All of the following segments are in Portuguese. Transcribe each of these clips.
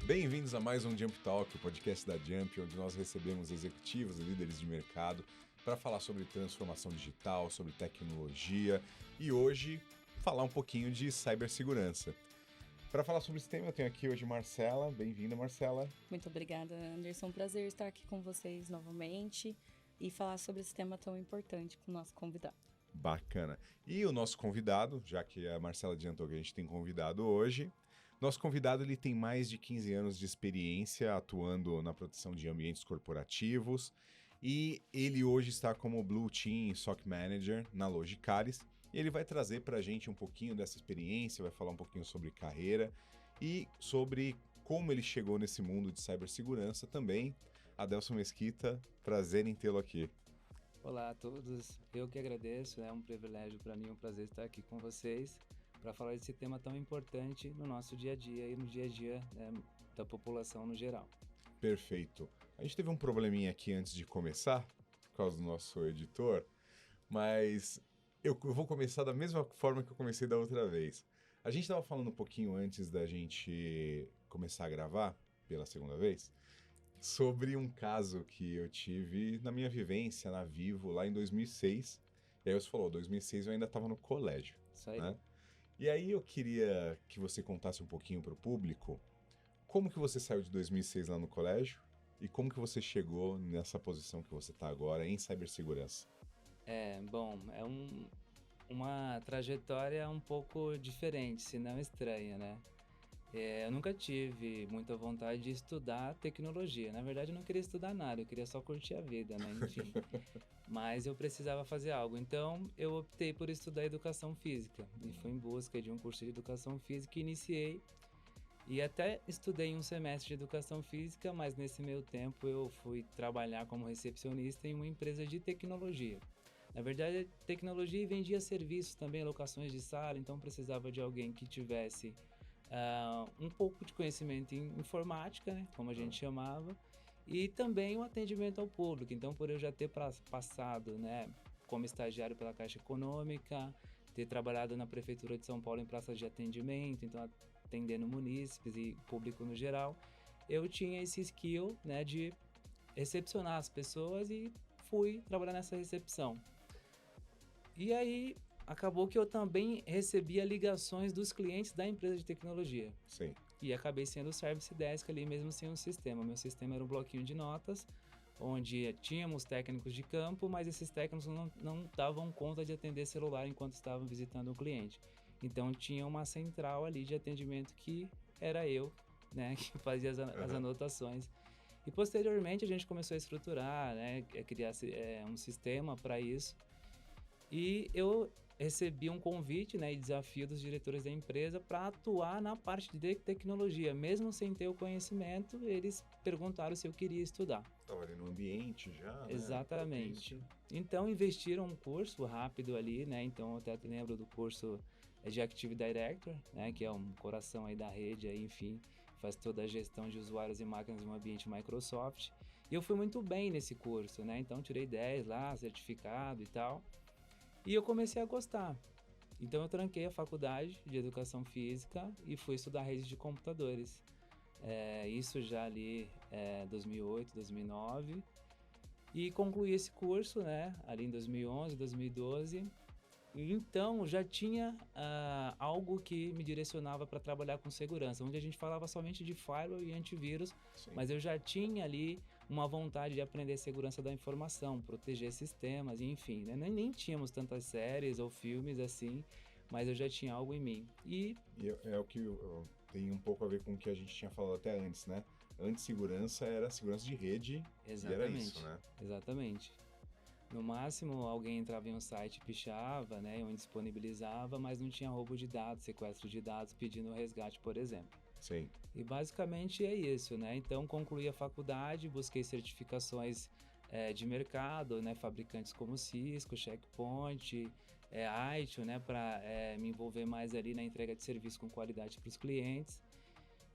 Bem-vindos a mais um Jump Talk, o podcast da Jump, onde nós recebemos executivos e líderes de mercado para falar sobre transformação digital, sobre tecnologia e hoje falar um pouquinho de cibersegurança. Para falar sobre esse tema, eu tenho aqui hoje Marcela. Bem-vinda, Marcela. Muito obrigada, Anderson. Um prazer estar aqui com vocês novamente e falar sobre esse tema tão importante com o nosso convidado. Bacana. E o nosso convidado, já que a Marcela adiantou que a gente tem convidado hoje, nosso convidado ele tem mais de 15 anos de experiência atuando na proteção de ambientes corporativos e ele hoje está como Blue Team SOC Manager na Logicalis. E ele vai trazer para a gente um pouquinho dessa experiência, vai falar um pouquinho sobre carreira e sobre como ele chegou nesse mundo de cibersegurança também. Adelson Mesquita, prazer em tê-lo aqui. Olá a todos, eu que agradeço, é um privilégio para mim, um prazer estar aqui com vocês para falar desse tema tão importante no nosso dia a dia e no dia a dia da população no geral. Perfeito. A gente teve um probleminha aqui antes de começar, por causa do nosso editor, mas eu vou começar da mesma forma que eu comecei da outra vez. A gente estava falando um pouquinho antes da gente começar a gravar, pela segunda vez, sobre um caso que eu tive na minha vivência na Vivo lá em 2006. E aí você falou, 2006 eu ainda estava no colégio. Isso aí. Né? E aí eu queria que você contasse um pouquinho para o público como que você saiu de 2006 lá no colégio e como que você chegou nessa posição que você está agora em cibersegurança. Bom, uma trajetória um pouco diferente, se não estranha, né? Eu nunca tive muita vontade de estudar tecnologia. Na verdade, eu não queria estudar nada, eu queria só curtir a vida, né? Enfim. Mas eu precisava fazer algo. Então, eu optei por estudar educação física. E fui em busca de um curso de educação física e iniciei. E até estudei um semestre de educação física, mas nesse meio tempo eu fui trabalhar como recepcionista em uma empresa de tecnologia. Na verdade, tecnologia e vendia serviços também, locações de sala, então precisava de alguém que tivesse um pouco de conhecimento em informática, né, como a gente chamava, e também o atendimento ao público. Então, por eu já ter passado, né, como estagiário pela Caixa Econômica, ter trabalhado na Prefeitura de São Paulo em praças de atendimento, então atendendo munícipes e público no geral, eu tinha esse skill, né, de recepcionar as pessoas e fui trabalhar nessa recepção. E aí acabou que eu também recebia ligações dos clientes da empresa de tecnologia. Sim. E acabei sendo o Service Desk ali mesmo sem um sistema. Meu sistema era um bloquinho de notas, onde tínhamos técnicos de campo, mas esses técnicos não davam conta de atender celular enquanto estavam visitando o cliente. Então tinha uma central ali de atendimento que era eu, né, que fazia as anotações. E posteriormente a gente começou a estruturar, né, criar um sistema para isso. E eu recebi um convite, né, e desafio dos diretores da empresa para atuar na parte de tecnologia. Mesmo sem ter o conhecimento, eles perguntaram se eu queria estudar. Estava ali no ambiente já, né? Exatamente. Então, investiram um curso rápido ali, né? Então, eu até lembro do curso de Active Director, né, que é um coração aí da rede, aí, enfim, faz toda a gestão de usuários e máquinas no ambiente Microsoft. E eu fui muito bem nesse curso, né? Então, tirei 10 lá, certificado e tal. E eu comecei a gostar. Então eu tranquei a faculdade de Educação Física e fui estudar redes de computadores. Isso já ali 2008, 2009. E concluí esse curso, né, ali em 2011, 2012. E então já tinha algo que me direcionava para trabalhar com segurança, onde a gente falava somente de firewall e antivírus. Sim. Mas eu já tinha ali uma vontade de aprender segurança da informação, proteger sistemas, enfim, né? Nem tínhamos tantas séries ou filmes assim, mas eu já tinha algo em mim. E é o que tem um pouco a ver com o que a gente tinha falado até antes, né? Antes segurança era segurança de rede. Exatamente. E era isso, né? Exatamente. No máximo, alguém entrava em um site, pichava, né, ou indisponibilizava, mas não tinha roubo de dados, sequestro de dados, pedindo resgate, por exemplo. Sim. E basicamente é isso, né? Então, concluí a faculdade, busquei certificações de mercado, né, fabricantes como Cisco, Checkpoint, ITIL, né, para me envolver mais ali na entrega de serviço com qualidade para os clientes.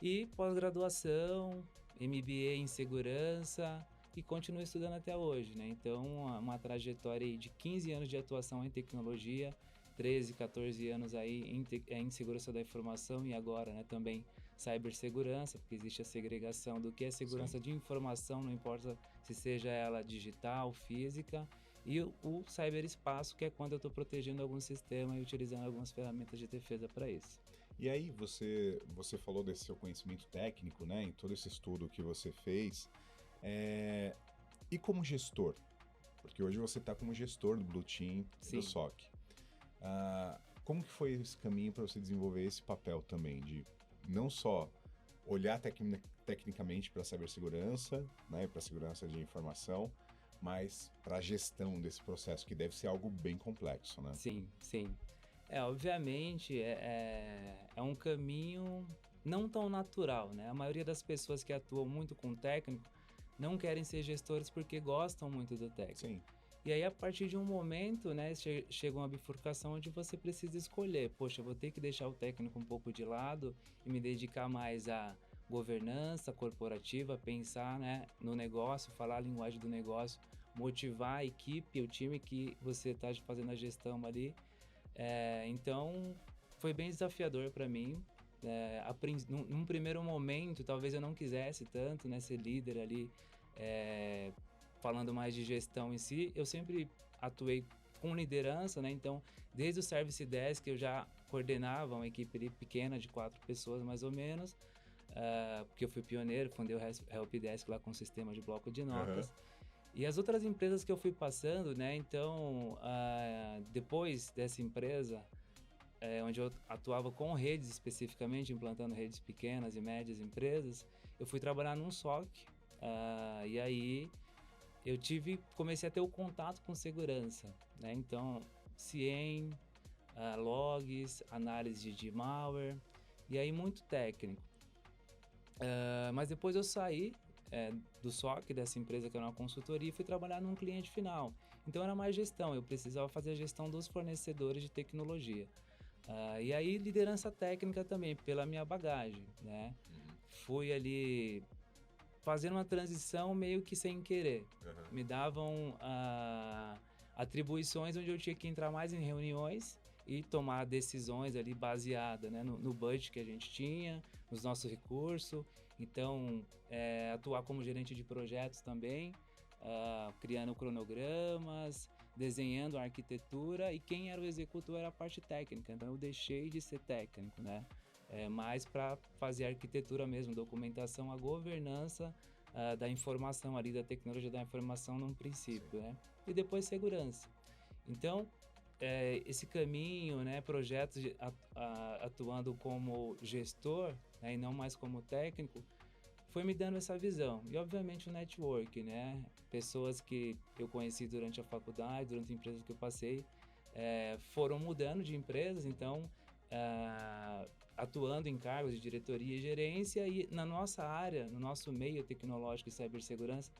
E pós-graduação, MBA em segurança, e continuo estudando até hoje, né? Então, uma trajetória aí de 15 anos de atuação em tecnologia, 13, 14 anos aí em segurança da informação e agora, né, também cibersegurança, porque existe a segregação do que é segurança Sim. de informação, não importa se seja ela digital, física, e o ciberespaço, que é quando eu estou protegendo algum sistema e utilizando algumas ferramentas de defesa para isso. E aí, você falou desse seu conhecimento técnico, né, em todo esse estudo que você fez, e como gestor? Porque hoje você está como gestor do Blue Team e do Sim. SOC. Como que foi esse caminho para você desenvolver esse papel também, de não só olhar tecnicamente para a cibersegurança, né, para a segurança de informação, mas para a gestão desse processo, que deve ser algo bem complexo, né? Sim, sim. Obviamente, é um caminho não tão natural, né? A maioria das pessoas que atuam muito com técnico não querem ser gestores porque gostam muito do técnico. Sim, E aí, a partir de um momento, né, chega uma bifurcação onde você precisa escolher. Poxa, eu vou ter que deixar o técnico um pouco de lado e me dedicar mais à governança corporativa, pensar, né, no negócio, falar a linguagem do negócio, motivar a equipe, o time que você está fazendo a gestão ali. Então, foi bem desafiador para mim. Num primeiro momento, talvez eu não quisesse tanto, né, ser líder ali, falando mais de gestão em si. Eu sempre atuei com liderança, né? Então, desde o Service Desk, eu já coordenava uma equipe ali pequena de 4 pessoas, mais ou menos, porque eu fui pioneiro, fundei o Helpdesk lá com o sistema de bloco de notas. E as outras empresas que eu fui passando, né? Então, depois dessa empresa, onde eu atuava com redes especificamente, implantando redes pequenas e médias empresas, eu fui trabalhar num SOC. E aí eu comecei a ter o contato com segurança, né? Então, CIEM, logs, análise de malware, e aí muito técnico. Mas depois eu saí do SOC, dessa empresa que era uma consultoria, e fui trabalhar num cliente final. Então era mais gestão, eu precisava fazer a gestão dos fornecedores de tecnologia. E aí liderança técnica também, pela minha bagagem, né? Fui ali fazendo uma transição meio que sem querer. Me davam atribuições onde eu tinha que entrar mais em reuniões e tomar decisões ali baseadas, né, no budget que a gente tinha, nos nossos recursos. Então, atuar como gerente de projetos também, criando cronogramas, desenhando a arquitetura, e quem era o executor era a parte técnica. Então, eu deixei de ser técnico, né? Mais para fazer a arquitetura mesmo, documentação, a governança da informação ali, da tecnologia da informação num princípio, né? E depois segurança. Então, esse caminho, né, projetos atuando como gestor, né, e não mais como técnico, foi me dando essa visão. E, obviamente, o network, né? Pessoas que eu conheci durante a faculdade, durante as empresas que eu passei, foram mudando de empresas, então, atuando em cargos de diretoria e gerência, e na nossa área, no nosso meio tecnológico e cibersegurança,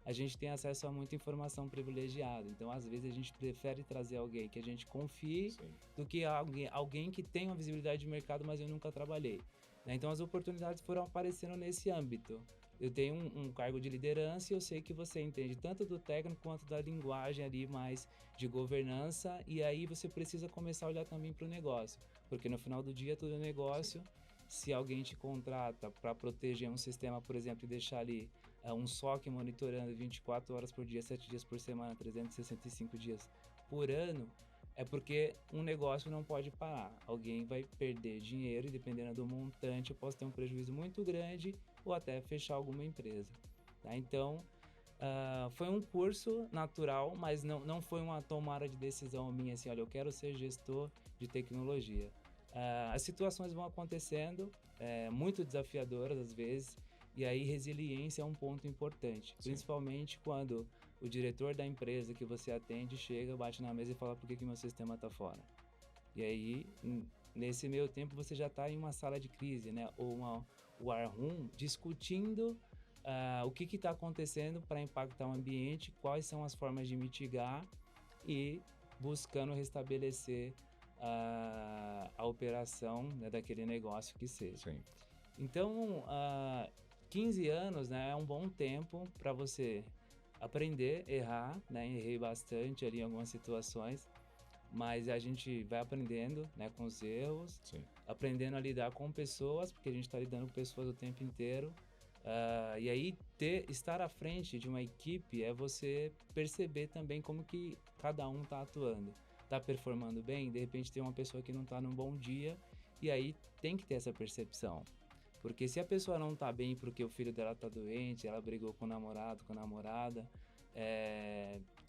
a gente tem acesso a muita informação privilegiada. Então, às vezes, a gente prefere trazer alguém que a gente confie do que alguém que tem uma visibilidade de mercado, mas eu nunca trabalhei. Né? Então, as oportunidades foram aparecendo nesse âmbito. Eu tenho um cargo de liderança e eu sei que você entende tanto do técnico quanto da linguagem ali mais de governança, e aí você precisa começar a olhar também para o negócio, porque no final do dia tudo é negócio. Se alguém te contrata para proteger um sistema, por exemplo, e deixar ali um SOC monitorando 24 horas por dia, 7 dias por semana, 365 dias por ano, é porque um negócio não pode parar. Alguém vai perder dinheiro e, dependendo do montante, eu posso ter um prejuízo muito grande ou até fechar alguma empresa. Tá? Então, foi um curso natural, mas não foi uma tomada de decisão minha assim, olha, eu quero ser gestor de tecnologia. As situações vão acontecendo, muito desafiadoras às vezes, e aí resiliência é um ponto importante, principalmente quando o diretor da empresa que você atende chega, bate na mesa e fala por que meu sistema está fora. E aí, nesse meio tempo, você já está em uma sala de crise, né? Ou uma war room, discutindo o que está acontecendo para impactar o ambiente, quais são as formas de mitigar e buscando restabelecer a operação, né, daquele negócio que seja. Sim. Então, 15 anos, né, é um bom tempo para você aprender, errar, né? Errei bastante ali em algumas situações, mas a gente vai aprendendo, né, com os erros, Sim. aprendendo a lidar com pessoas, porque a gente está lidando com pessoas o tempo inteiro. E aí, estar à frente de uma equipe é você perceber também como que cada um está atuando. Está performando bem, de repente tem uma pessoa que não está num bom dia, e aí tem que ter essa percepção. Porque se a pessoa não está bem porque o filho dela está doente, ela brigou com o namorado, com a namorada,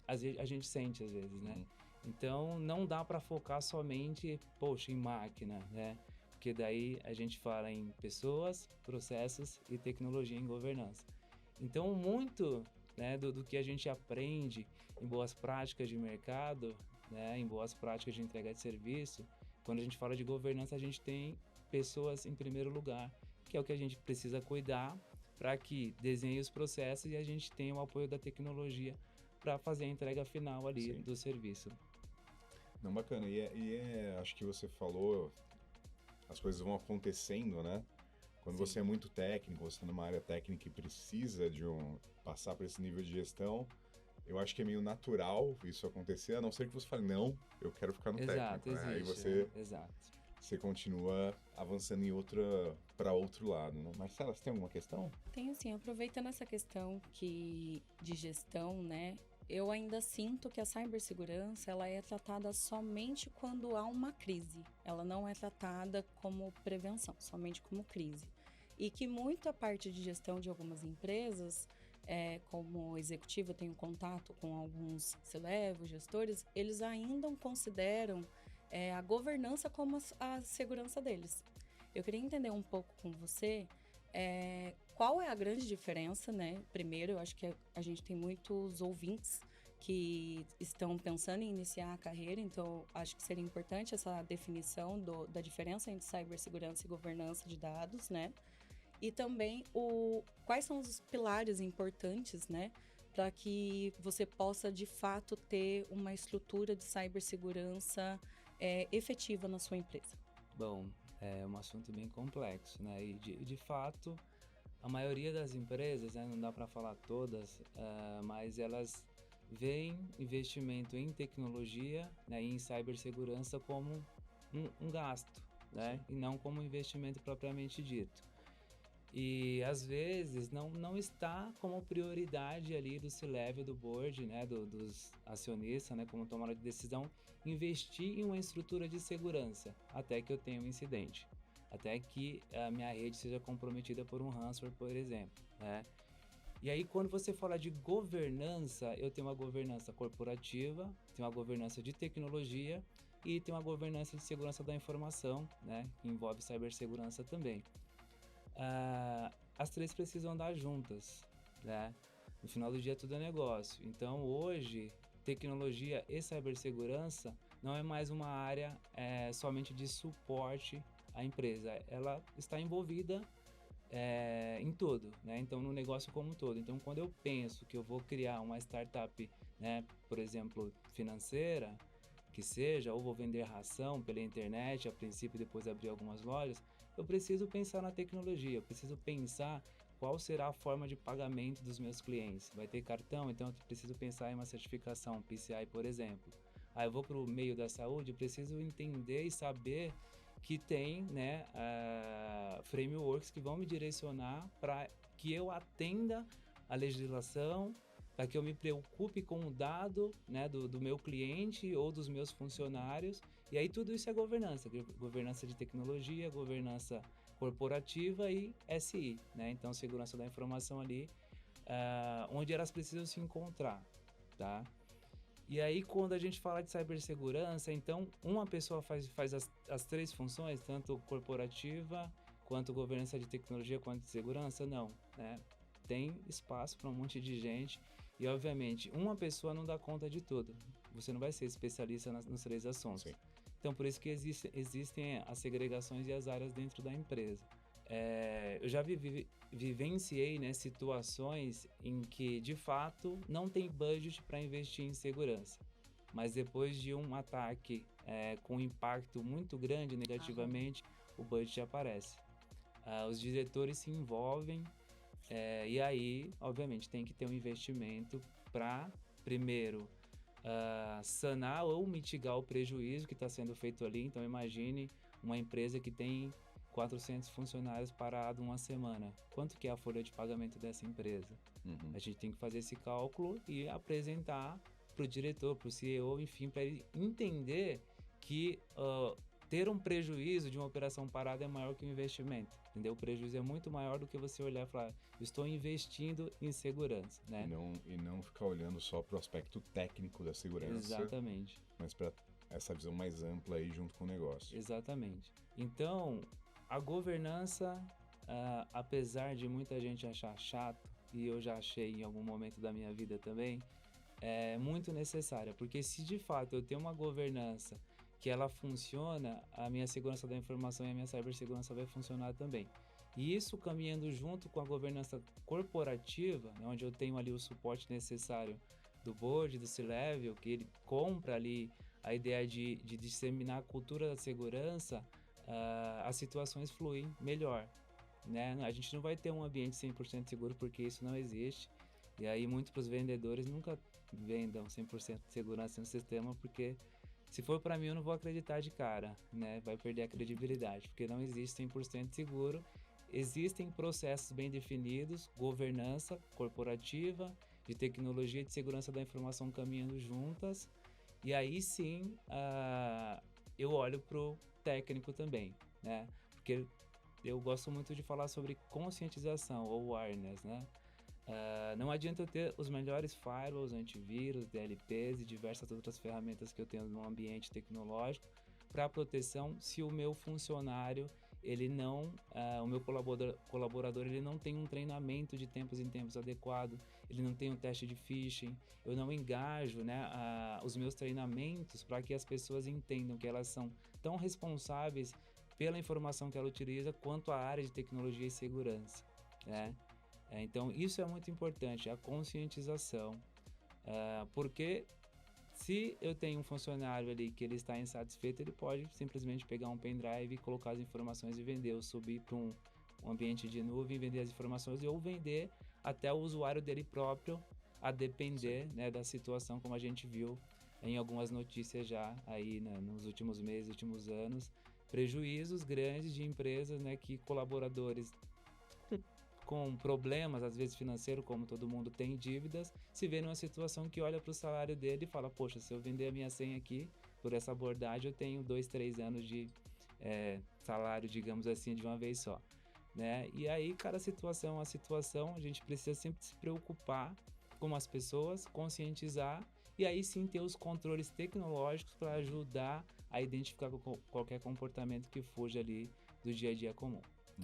a gente sente às vezes, né? Uhum. Então, não dá para focar somente, poxa, em máquina, né? Porque daí a gente fala em pessoas, processos e tecnologia em governança. Então, muito, né, do que a gente aprende em boas práticas de mercado, né, em boas práticas de entrega de serviço, quando a gente fala de governança, a gente tem pessoas em primeiro lugar, que é o que a gente precisa cuidar para que desenhe os processos e a gente tenha o apoio da tecnologia para fazer a entrega final ali Sim. do serviço. Não, bacana. Acho que você falou, as coisas vão acontecendo, né? Quando Sim. você é muito técnico, você está numa área técnica e precisa passar por esse nível de gestão, eu acho que é meio natural isso acontecer, a não ser que você fale, não, eu quero ficar no Exato, técnico, né? Aí existe, você, exato. você continua avançando para outro lado, né? Marcela, você tem alguma questão? Tenho assim, aproveitando essa questão de gestão, né? Eu ainda sinto que a cibersegurança ela é tratada somente quando há uma crise. Ela não é tratada como prevenção, somente como crise. E que muita parte de gestão de algumas empresas, como executivo, eu tenho contato com alguns C-level, gestores, eles ainda consideram a governança como a segurança deles. Eu queria entender um pouco com você qual é a grande diferença, né? Primeiro, eu acho que a gente tem muitos ouvintes que estão pensando em iniciar a carreira, então acho que seria importante essa definição da diferença entre cibersegurança e governança de dados, né? E também quais são os pilares importantes, né? Para que você possa, de fato, ter uma estrutura de cibersegurança efetiva na sua empresa. Bom, é um assunto bem complexo, né? E de fato, a maioria das empresas, né, não dá para falar todas, mas elas veem investimento em tecnologia, né, e em cibersegurança como um gasto, né? E não como investimento propriamente dito. E às vezes não está como prioridade ali do C-level, do board, né, dos acionistas, né, como tomada de decisão, investir em uma estrutura de segurança até que eu tenha um incidente, até que a minha rede seja comprometida por um ransomware, por exemplo, né? E aí quando você fala de governança, eu tenho uma governança corporativa, tenho uma governança de tecnologia e tenho uma governança de segurança da informação, né, que envolve cibersegurança também. As três precisam andar juntas, né? No final do dia tudo é negócio. Então hoje, tecnologia e cibersegurança não é mais uma área somente de suporte à empresa. Ela está envolvida em tudo, né? Então no negócio como um todo. Então quando eu penso que eu vou criar uma startup, né, por exemplo, financeira, que seja, ou vou vender ração pela internet, a princípio depois abrir algumas lojas, eu preciso pensar na tecnologia, eu preciso pensar qual será a forma de pagamento dos meus clientes. Vai ter cartão, então eu preciso pensar em uma certificação PCI, por exemplo. Aí eu vou para o meio da saúde, eu preciso entender e saber que tem, né, frameworks que vão me direcionar para que eu atenda a legislação, para que eu me preocupe com o dado, né, do meu cliente ou dos meus funcionários. E aí tudo isso é governança, governança de tecnologia, governança corporativa e SI, né? Então segurança da informação ali, onde elas precisam se encontrar, tá? E aí quando a gente fala de cibersegurança, então uma pessoa faz as três funções, tanto corporativa, quanto governança de tecnologia, quanto de segurança? Não, né? Tem espaço para um monte de gente e, obviamente, uma pessoa não dá conta de tudo. Você não vai ser especialista nos três assuntos. Sim. Então, por isso que existem as segregações e as áreas dentro da empresa. Eu já vivenciei, né, situações em que, de fato, não tem budget para investir em segurança. Mas depois de um ataque com impacto muito grande negativamente, o budget aparece. Os diretores se envolvem e aí, obviamente, tem que ter um investimento para, primeiro, sanar ou mitigar o prejuízo que está sendo feito ali. Então, imagine uma empresa que tem 400 funcionários parados uma semana. Quanto que é a folha de pagamento dessa empresa? Uhum. A gente tem que fazer esse cálculo e apresentar para o diretor, para o CEO, enfim, para ele entender que ter um prejuízo de uma operação parada é maior que o investimento, entendeu? O prejuízo é muito maior do que você olhar e falar, estou investindo em segurança, né? E não ficar olhando só para o aspecto técnico da segurança, Exatamente. mas para essa visão mais ampla aí junto com o negócio. Exatamente. Então, a governança, apesar de muita gente achar chato, e eu já achei em algum momento da minha vida também, é muito necessária, porque se de fato eu tenho uma governança que ela funciona, a minha segurança da informação e a minha cibersegurança vai funcionar também. E isso caminhando junto com a governança corporativa, né, onde eu tenho ali o suporte necessário do board, do C-Level, que ele compra ali a ideia de disseminar a cultura da segurança, as situações fluem melhor, né? A gente não vai ter um ambiente 100% seguro porque isso não existe. E aí muitos vendedores nunca vendam 100% de segurança no sistema, porque se for para mim eu não vou acreditar de cara, né? Vai perder a credibilidade, porque não existe 100% seguro. Existem processos bem definidos, governança corporativa, de tecnologia e de segurança da informação caminhando juntas. E aí sim, eu olho pro técnico também, né? Porque eu gosto muito de falar sobre conscientização ou awareness, né? Não adianta eu ter os melhores firewalls, antivírus, DLPs e diversas outras ferramentas que eu tenho no ambiente tecnológico para proteção se o meu funcionário, ele não, o meu colaborador, ele não tem um treinamento de tempos em tempos adequado, ele não tem um teste de phishing, eu não engajo, né, os meus treinamentos para que as pessoas entendam que elas são tão responsáveis pela informação que ela utiliza quanto a área de tecnologia e segurança, né? Então, isso é muito importante, a conscientização, porque se eu tenho um funcionário ali que ele está insatisfeito, ele pode simplesmente pegar um pendrive, colocar as informações e vender, ou subir para um ambiente de nuvem, vender as informações ou vender até o usuário dele próprio, a depender, né, da situação, como a gente viu em algumas notícias já aí, né, nos últimos meses, últimos anos, prejuízos grandes de empresas, né, que colaboradores com problemas, às vezes financeiro, como todo mundo tem dívidas, se vê numa situação que olha para o salário dele e fala, poxa, se eu vender a minha senha aqui, por essa abordagem, eu tenho 2, 3 anos de salário, digamos assim, de uma vez só, né? E aí, cada situação é uma situação, a gente precisa sempre se preocupar com as pessoas, conscientizar, e aí sim ter os controles tecnológicos para ajudar a identificar qualquer comportamento que fuja ali do dia a dia comum.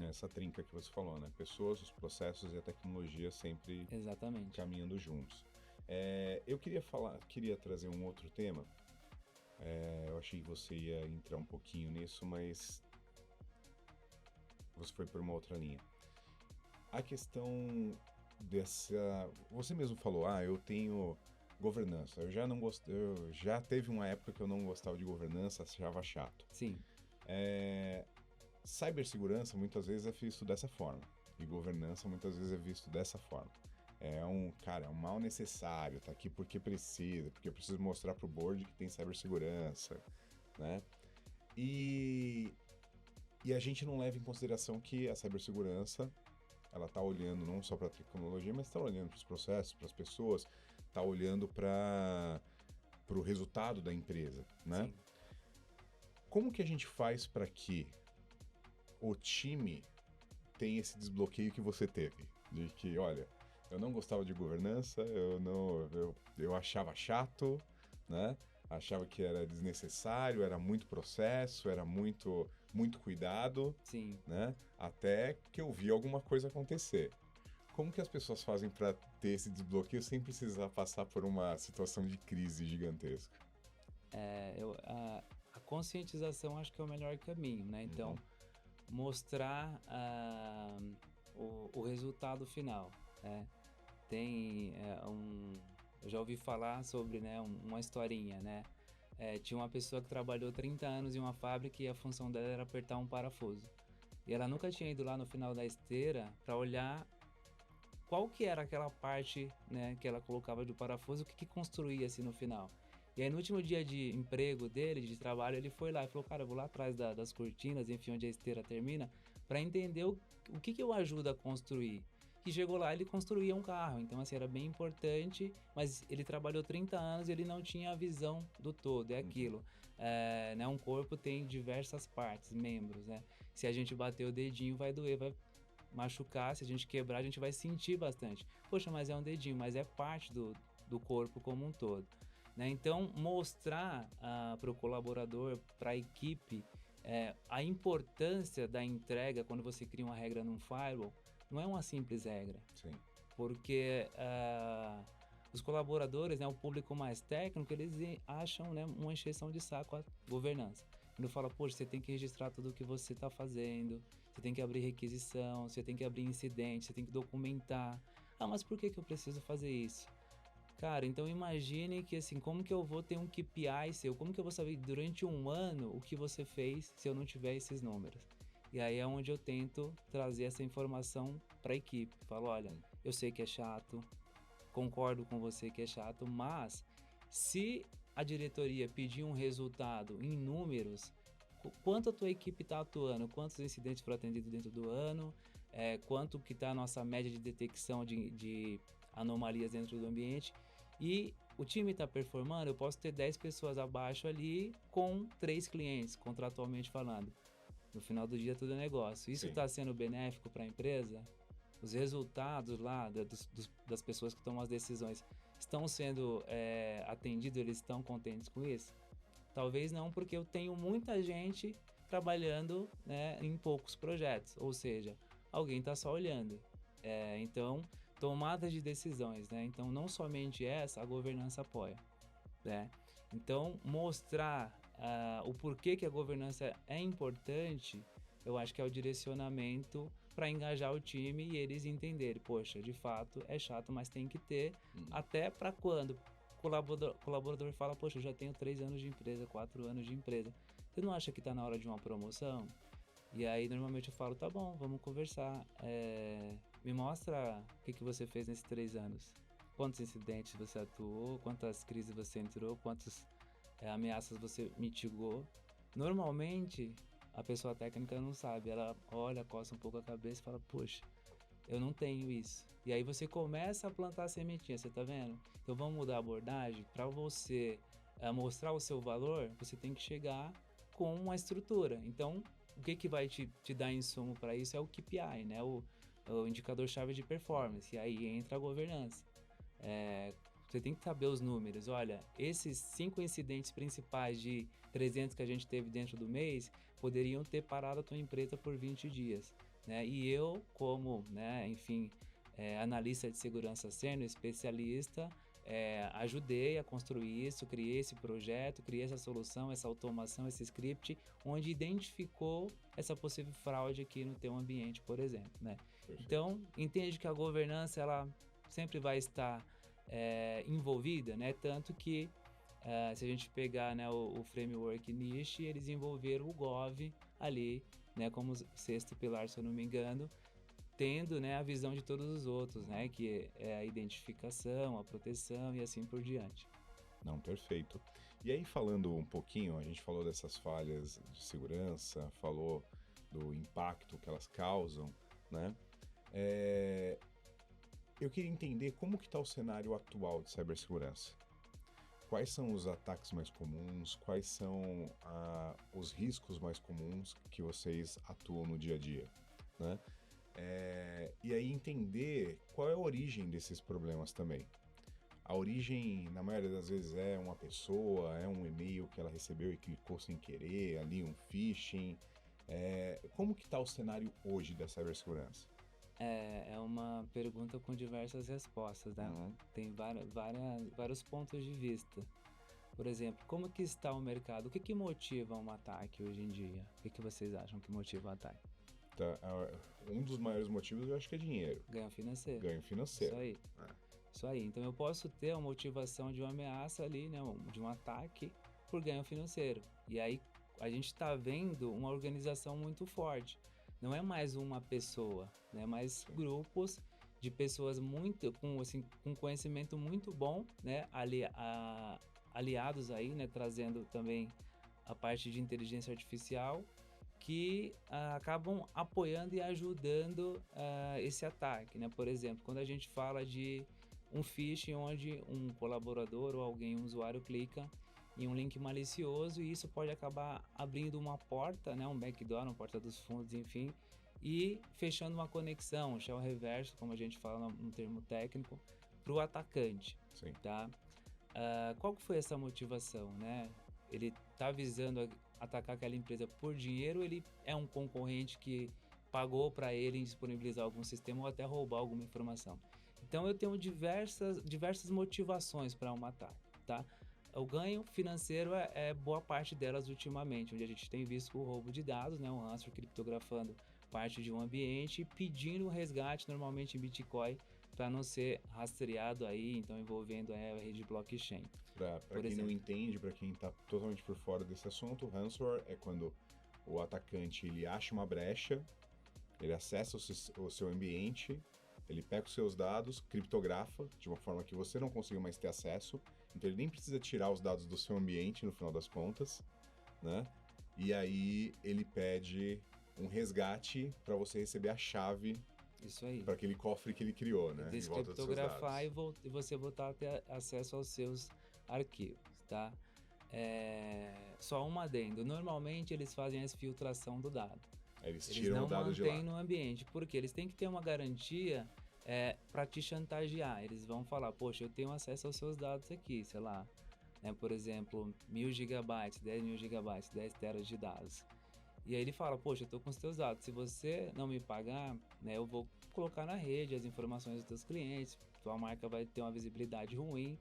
Essa trinca que você falou, né? Pessoas, os processos e a tecnologia sempre Exatamente. caminhando juntos. Eu queria trazer um outro tema. Eu achei que você ia entrar um pouquinho nisso, mas você foi por uma outra linha. A questão dessa... Você mesmo falou, eu tenho governança. Eu já teve uma época que eu não gostava de governança, achava chato. Sim. Cibersegurança muitas vezes é visto dessa forma, e governança muitas vezes é visto dessa forma. É um mal necessário, tá aqui porque eu preciso mostrar pro board que tem cibersegurança, né? E a gente não leva em consideração que a cibersegurança, ela tá olhando não só para a tecnologia, mas está olhando para os processos, para as pessoas, tá olhando para o resultado da empresa, né? Sim. Como que a gente faz para que o time tem esse desbloqueio que você teve? De que, olha, eu não gostava de governança, eu achava chato, né? Achava que era desnecessário, era muito processo, era muito cuidado, Sim. né? Até que eu vi alguma coisa acontecer. Como que as pessoas fazem para ter esse desbloqueio sem precisar passar por uma situação de crise gigantesca? A conscientização acho que é o melhor caminho, né? Então, mostrar o resultado final, né? Tem eu já ouvi falar sobre, né, uma historinha, né? Tinha uma pessoa que trabalhou 30 anos em uma fábrica e a função dela era apertar um parafuso. E ela nunca tinha ido lá no final da esteira para olhar qual que era aquela parte, né, que ela colocava do parafuso, o que construía assim no final. E aí no último dia de emprego dele, de trabalho, ele foi lá e falou, cara, eu vou lá atrás das cortinas, enfim, onde a esteira termina, para entender o que eu ajudo a construir. Que chegou lá, ele construía um carro, então assim, era bem importante, mas ele trabalhou 30 anos e ele não tinha a visão do todo, é aquilo. Né, um corpo tem diversas partes, membros, né? Se a gente bater o dedinho vai doer, vai machucar, se a gente quebrar a gente vai sentir bastante. Poxa, mas é um dedinho, mas é parte do corpo como um todo. Né? Então, mostrar para o colaborador, para a equipe, a importância da entrega quando você cria uma regra num firewall, não é uma simples regra. Sim. Porque os colaboradores, né, o público mais técnico, eles acham, né, uma encheção de saco a governança. Quando fala, poxa, você tem que registrar tudo o que você está fazendo, você tem que abrir requisição, você tem que abrir incidente, você tem que documentar. Ah, mas por que eu preciso fazer isso? Cara, então imagine que assim, como que eu vou ter um KPI seu? Como que eu vou saber durante um ano o que você fez se eu não tiver esses números? E aí é onde eu tento trazer essa informação para a equipe. Falo, olha, eu sei que é chato, concordo com você que é chato, mas se a diretoria pedir um resultado em números, quanto a tua equipe está atuando, quantos incidentes foram atendidos dentro do ano, quanto que está a nossa média de detecção de anomalias dentro do ambiente, e o time está performando, eu posso ter 10 pessoas abaixo ali com 3 clientes, contratualmente falando. No final do dia tudo é negócio. Isso está sendo benéfico para a empresa? Os resultados lá das pessoas que tomam as decisões estão sendo atendidos, eles estão contentes com isso? Talvez não, porque eu tenho muita gente trabalhando, né, em poucos projetos, ou seja, alguém está só olhando. Então, tomada de decisões, né? Então, não somente essa, a governança apoia, né? Então, mostrar o porquê que a governança é importante, eu acho que é o direcionamento para engajar o time e eles entenderem, poxa, de fato é chato, mas tem que ter, até para quando o colaborador fala, poxa, eu já tenho 3 anos de empresa, 4 anos de empresa, você não acha que está na hora de uma promoção? E aí normalmente eu falo, tá bom, vamos conversar, me mostra o que você fez nesses 3 anos, quantos incidentes você atuou, quantas crises você entrou, quantas ameaças você mitigou. Normalmente a pessoa técnica não sabe, ela olha, coça um pouco a cabeça e fala, poxa, eu não tenho isso. E aí você começa a plantar a sementinha, você tá vendo? Então vamos mudar a abordagem. Para você mostrar o seu valor, você tem que chegar com uma estrutura. Então, o que vai te dar insumo para isso é o KPI, né? O indicador-chave de performance. E aí entra a governança. Você tem que saber os números. Olha, esses 5 incidentes principais de 300 que a gente teve dentro do mês poderiam ter parado a tua empresa por 20 dias. Né? E eu, como, né, enfim, analista de segurança sênior, especialista, ajudei a construir isso, criei esse projeto, criei essa solução, essa automação, esse script, onde identificou essa possível fraude aqui no teu ambiente, por exemplo. Né? Então, entende que a governança ela sempre vai estar envolvida, né? Tanto que se a gente pegar, né, o framework NIST, eles envolveram o Gov ali, né, como sexto pilar, se eu não me engano, tendo, né, a visão de todos os outros, né, que é a identificação, a proteção e assim por diante. Não, perfeito. E aí, falando um pouquinho, a gente falou dessas falhas de segurança, falou do impacto que elas causam, né? Eu queria entender como que está o cenário atual de cibersegurança. Quais são os ataques mais comuns? Quais são os riscos mais comuns que vocês atuam no dia a dia, né? E aí entender qual é a origem desses problemas também. A origem, na maioria das vezes, é uma pessoa, é um e-mail que ela recebeu e clicou sem querer, ali um phishing. Como que está o cenário hoje da cibersegurança? É uma pergunta com diversas respostas, né? Uhum. Tem vários pontos de vista. Por exemplo, como que está o mercado? O que motiva um ataque hoje em dia? O que vocês acham que motiva o ataque? Um dos maiores motivos eu acho que é dinheiro. Ganho financeiro. Ganho financeiro. Isso aí. Isso aí. Então eu posso ter a motivação de uma ameaça ali, né? De um ataque por ganho financeiro. E aí a gente está vendo uma organização muito forte. Não é mais uma pessoa, né? Mas grupos de pessoas muito com conhecimento muito bom, né, aliados aí, né, trazendo também a parte de inteligência artificial, que acabam apoiando e ajudando esse ataque, né? Por exemplo, quando a gente fala de um phishing onde um colaborador ou alguém, um usuário, clica em um link malicioso e isso pode acabar abrindo uma porta, né? Um backdoor, uma porta dos fundos, enfim, e fechando uma conexão, um shell reverso, como a gente fala no termo técnico, para o atacante, Sim. tá? Qual que foi essa motivação, né? Ele está visando atacar aquela empresa por dinheiro, ele é um concorrente que pagou para ele disponibilizar algum sistema ou até roubar alguma informação. Então eu tenho diversas motivações para um ataque, tá? O ganho financeiro é boa parte delas ultimamente, onde a gente tem visto o roubo de dados, né? Um ransomware criptografando parte de um ambiente, pedindo resgate normalmente em Bitcoin para não ser rastreado aí, então envolvendo a rede blockchain. Para quem não entende, para quem está totalmente por fora desse assunto, o ransomware é quando o atacante ele acha uma brecha, ele acessa o seu ambiente, ele pega os seus dados, criptografa de uma forma que você não consiga mais ter acesso, então ele nem precisa tirar os dados do seu ambiente no final das contas, né? E aí ele pede um resgate para você receber a chave Isso aí. para aquele cofre que ele criou, né? Descriptografar e você voltar a ter acesso aos seus arquivos, tá? Só um adendo. Normalmente eles fazem a exfiltração do dado. Eles Eles tiram não o dado de lá. mantêm no ambiente, porque eles têm que ter uma garantia para te chantagear. Eles vão falar, poxa, eu tenho acesso aos seus dados aqui, sei lá, né? Por exemplo, 1000 gigabytes, 10.000 gigabytes, 10 teras de dados. E aí ele fala, poxa, eu tô com os teus dados, se você não me pagar, né, eu vou colocar na rede as informações dos teus clientes, tua marca vai ter uma visibilidade ruim.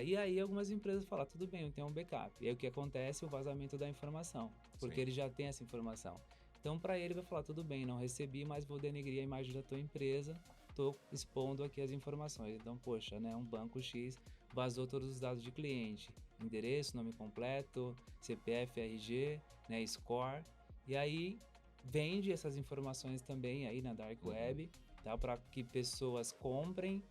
E aí algumas empresas falam, tudo bem, eu tenho um backup. E aí o que acontece? O vazamento da informação, porque Sim. ele já tem essa informação. Então para ele vai falar, tudo bem, não recebi, mas vou denegrir a imagem da tua empresa, tô expondo aqui as informações. Então, poxa, né, um banco X vazou todos os dados de cliente, endereço, nome completo, CPF, RG, né, score, e aí vende essas informações também aí na Dark Web, tá, para que pessoas comprem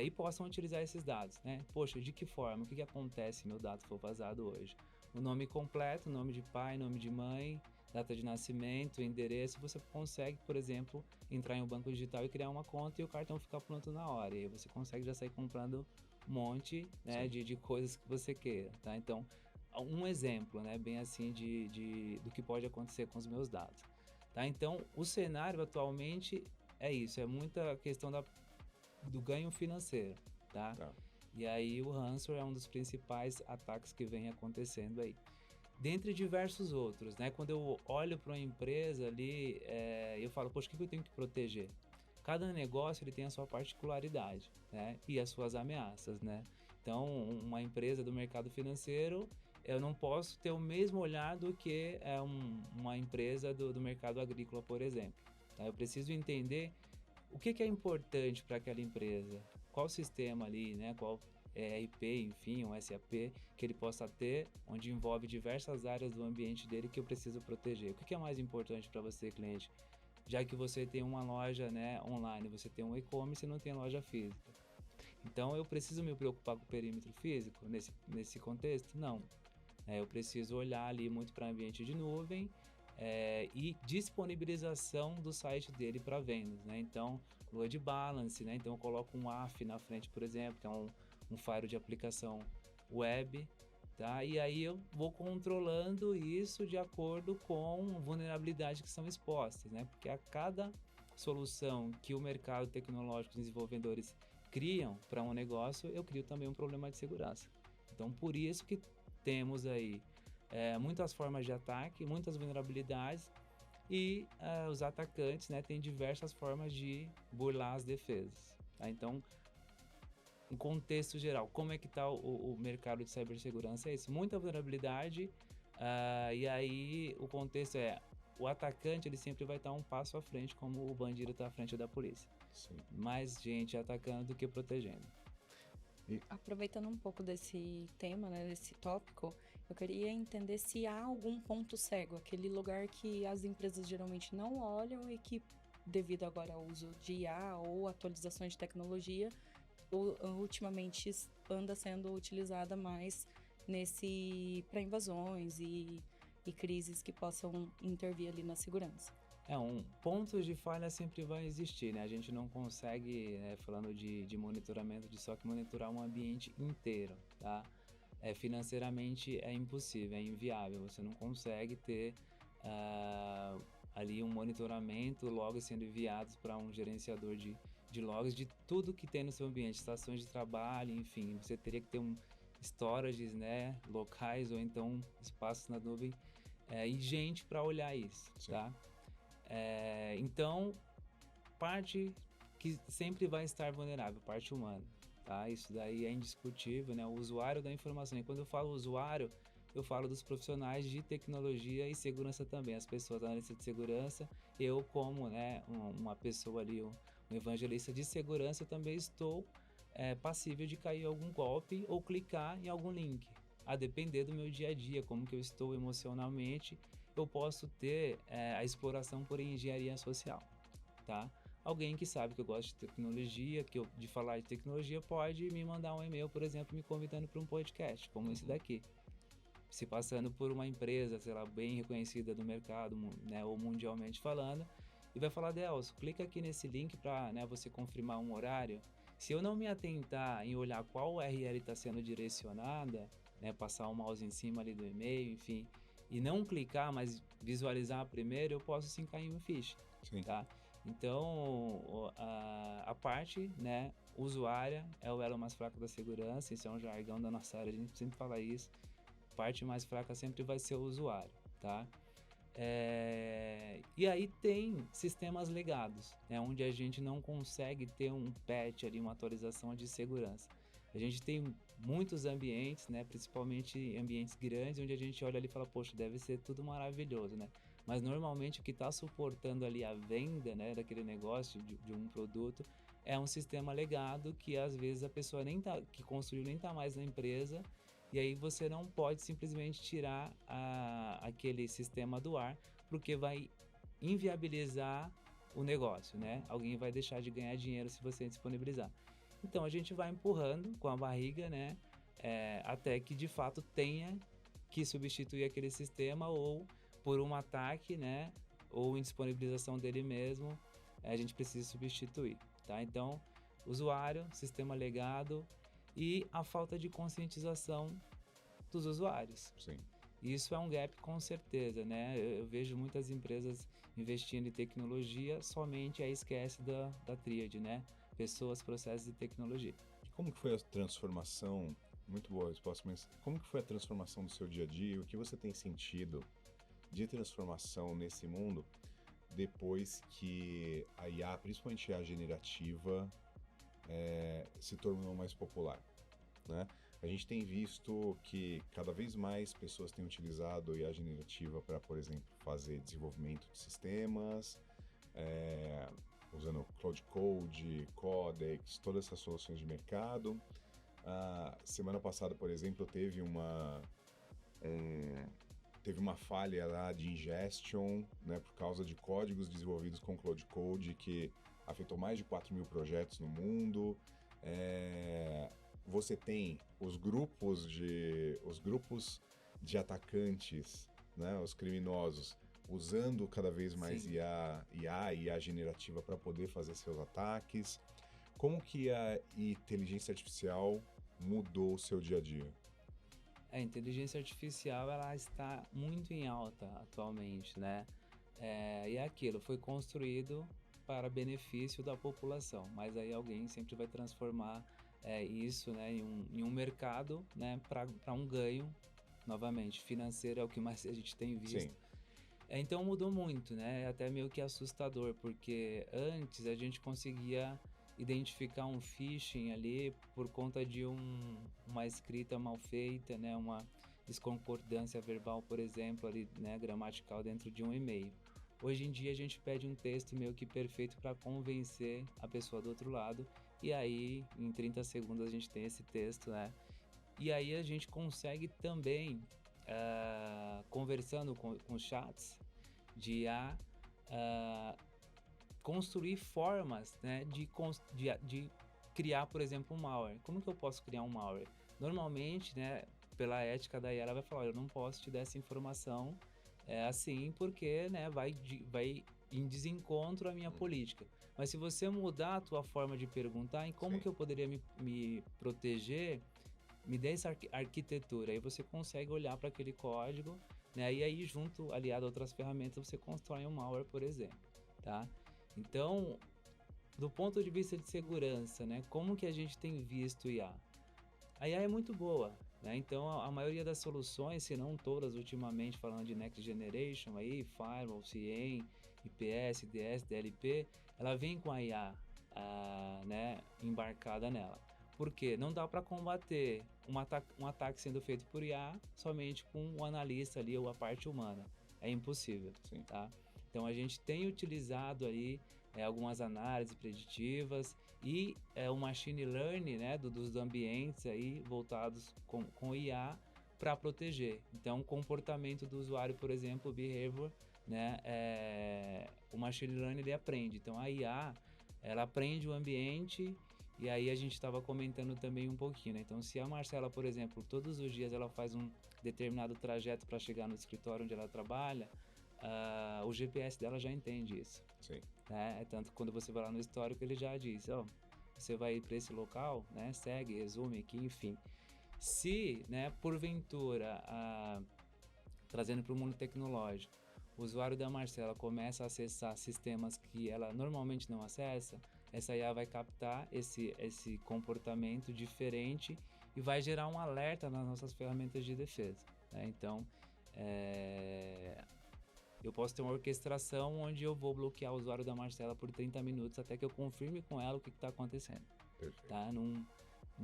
e possam utilizar esses dados, né? Poxa, de que forma? O que acontece se meu dado for vazado hoje? O nome completo, nome de pai, nome de mãe, data de nascimento, endereço, você consegue, por exemplo, entrar em um banco digital e criar uma conta e o cartão ficar pronto na hora. E aí você consegue já sair comprando um monte, né, de coisas que você queira, tá? Então, um exemplo, né, bem assim do que pode acontecer com os meus dados, tá? Então, o cenário atualmente é isso, é muita questão do ganho financeiro, tá? E aí o ransomware é um dos principais ataques que vem acontecendo aí. Dentre diversos outros, né? Quando eu olho para uma empresa ali, eu falo, poxa, o que eu tenho que proteger? Cada negócio ele tem a sua particularidade, né? E as suas ameaças, né? Então, uma empresa do mercado financeiro, eu não posso ter o mesmo olhar do que uma empresa do mercado agrícola, por exemplo. Tá? Eu preciso entender o que é importante para aquela empresa, qual sistema ali, né? Qual ERP, enfim, um SAP que ele possa ter, onde envolve diversas áreas do ambiente dele que eu preciso proteger. O que é mais importante para você, cliente? Já que você tem uma loja, né, online, você tem um e-commerce e não tem loja física. Então, eu preciso me preocupar com o perímetro físico nesse contexto? Não. Eu preciso olhar ali muito para ambiente de nuvem e disponibilização do site dele para vendas, né? Então, load balance, né? Então, eu coloco um AF na frente, por exemplo, que é um firewall de aplicação web, tá? E aí eu vou controlando isso de acordo com vulnerabilidades que são expostas, né? Porque a cada solução que o mercado tecnológico, os desenvolvedores criam para um negócio, eu crio também um problema de segurança. Então, por isso que temos aí muitas formas de ataque, muitas vulnerabilidades e os atacantes, né, têm diversas formas de burlar as defesas. Tá? Então, em contexto geral, como é que está o mercado de cibersegurança? É isso, muita vulnerabilidade e aí o contexto o atacante ele sempre vai estar um passo à frente, como o bandido está à frente da polícia. Sim. Mais gente atacando do que protegendo. Aproveitando um pouco desse tema, né, desse tópico, eu queria entender se há algum ponto cego, aquele lugar que as empresas geralmente não olham e que devido agora ao uso de IA ou atualizações de tecnologia, ultimamente anda sendo utilizada mais para invasões e crises que possam intervir ali na segurança. Pontos de falha sempre vai existir, né? A gente não consegue, falando de monitoramento de SOC, monitorar um ambiente inteiro, tá? Financeiramente é impossível, é inviável. Você não consegue ter ali um monitoramento, logs sendo enviados para um gerenciador de logs de tudo que tem no seu ambiente, estações de trabalho, enfim. Você teria que ter storages, né, locais ou então espaços na nuvem e gente para olhar isso, Sim. tá? Então, parte que sempre vai estar vulnerável, parte humana, tá? Isso daí é indiscutível, né? O usuário da informação. E quando eu falo usuário, eu falo dos profissionais de tecnologia e segurança também, as pessoas da área de segurança. Eu, como, né, uma pessoa ali, um evangelista de segurança, eu também estou passível de cair em algum golpe ou clicar em algum link. A depender do meu dia a dia, como que eu estou emocionalmente, eu posso ter a exploração por engenharia social, tá? Alguém que sabe que eu gosto de tecnologia, de falar de tecnologia, pode me mandar um e-mail, por exemplo, me convidando para um podcast, como esse daqui. Se passando por uma empresa, sei lá, bem reconhecida do mercado, né, ou mundialmente falando, e vai falar, Delcio, clica aqui nesse link para, né, você confirmar um horário. Se eu não me atentar em olhar qual URL está sendo direcionada, né, passar o mouse em cima ali do e-mail, enfim, e não clicar, mas visualizar primeiro, eu posso sim cair em phishing, tá? Então, a parte, né, usuária é o elo mais fraco da segurança, isso é um jargão da nossa área, a gente sempre fala isso. A parte mais fraca sempre vai ser o usuário, tá? E aí tem sistemas legados, né, onde a gente não consegue ter um patch ali, uma atualização de segurança. A gente tem muitos ambientes, né, principalmente ambientes grandes, onde a gente olha ali e fala, poxa, deve ser tudo maravilhoso, né? Mas normalmente o que está suportando ali a venda, né, daquele negócio, de um produto, é um sistema legado que às vezes a pessoa que construiu nem está mais na empresa, e aí você não pode simplesmente tirar aquele sistema do ar, porque vai inviabilizar o negócio, né? Alguém vai deixar de ganhar dinheiro se você disponibilizar. Então a gente vai empurrando com a barriga, né? Até que de fato tenha que substituir aquele sistema ou por um ataque, né? Ou indisponibilização dele mesmo, a gente precisa substituir, tá? Então, usuário, sistema legado e a falta de conscientização dos usuários. Sim. Isso é um gap com certeza, né? Eu vejo muitas empresas investindo em tecnologia, somente aí esquece da tríade, né? Pessoas, processos e tecnologia. E como que foi a transformação, muito boa a resposta, mas como que foi a transformação do seu dia a dia? O que você tem sentido de transformação nesse mundo depois que a IA, principalmente a generativa, se tornou mais popular, né? A gente tem visto que cada vez mais pessoas têm utilizado a IA generativa para, por exemplo, fazer desenvolvimento de sistemas, usando Cloud Code, Codex, todas essas soluções de mercado. Semana passada, por exemplo, teve uma falha lá de ingestion, né, por causa de códigos desenvolvidos com Cloud Code que afetou mais de 4.000 projetos no mundo. Você tem os grupos de atacantes, né, os criminosos, usando cada vez mais IA e a generativa para poder fazer seus ataques. Como que a inteligência artificial mudou o seu dia a dia? A inteligência artificial, ela está muito em alta atualmente, né? E aquilo foi construído para benefício da população, mas aí alguém sempre vai transformar isso, né, em um mercado, né, para um ganho, novamente, financeiro é o que mais a gente tem visto. Sim. Então mudou muito, né? É até meio que assustador, porque antes a gente conseguia identificar um phishing ali por conta de uma escrita mal feita, né? Uma desconcordância verbal, por exemplo, ali, né, gramatical dentro de um e-mail. Hoje em dia a gente pede um texto meio que perfeito para convencer a pessoa do outro lado, e aí em 30 segundos a gente tem esse texto, né? E aí a gente consegue também, conversando com chats de IA, construir formas, né, de criar, por exemplo, um malware. Como que eu posso criar um malware? Normalmente, né, pela ética da IA, ela vai falar, olha, eu não posso te dar essa informação assim, porque, né, vai em desencontro à minha política. Mas se você mudar a tua forma de perguntar, em como Sim. que eu poderia me proteger, me dê essa arquitetura. Aí você consegue olhar para aquele código, né, e aí junto, aliado a outras ferramentas, você constrói um malware, por exemplo, tá? Então, do ponto de vista de segurança, né, como que a gente tem visto IA? A IA é muito boa, né? Então a maioria das soluções, se não todas ultimamente, falando de Next Generation aí, Firewall, CIEM, IPS, DS, DLP, ela vem com a IA, né, embarcada nela. Por quê? Não dá para combater um ataque sendo feito por IA somente com o analista ali ou a parte humana. É impossível, Sim. tá? Então a gente tem utilizado aí algumas análises preditivas e o machine learning, né, dos ambientes aí voltados com IA para proteger. Então, o comportamento do usuário, por exemplo, o behavior, né, o machine learning ele aprende. Então, a IA ela aprende o ambiente e aí a gente estava comentando também um pouquinho, né? Então, se a Marcela, por exemplo, todos os dias ela faz um determinado trajeto para chegar no escritório onde ela trabalha, o GPS dela já entende isso. Sim. Né? É tanto que quando você vai lá no histórico, ele já diz, ó, você vai ir para esse local, né? Segue, resume aqui, enfim. Se, né, porventura, trazendo para o mundo tecnológico, o usuário da Marcela começa a acessar sistemas que ela normalmente não acessa, essa IA vai captar esse comportamento diferente e vai gerar um alerta nas nossas ferramentas de defesa. Né? Então, eu posso ter uma orquestração onde eu vou bloquear o usuário da Marcela por 30 minutos até que eu confirme com ela o que está acontecendo. Perfeito. Tá? Num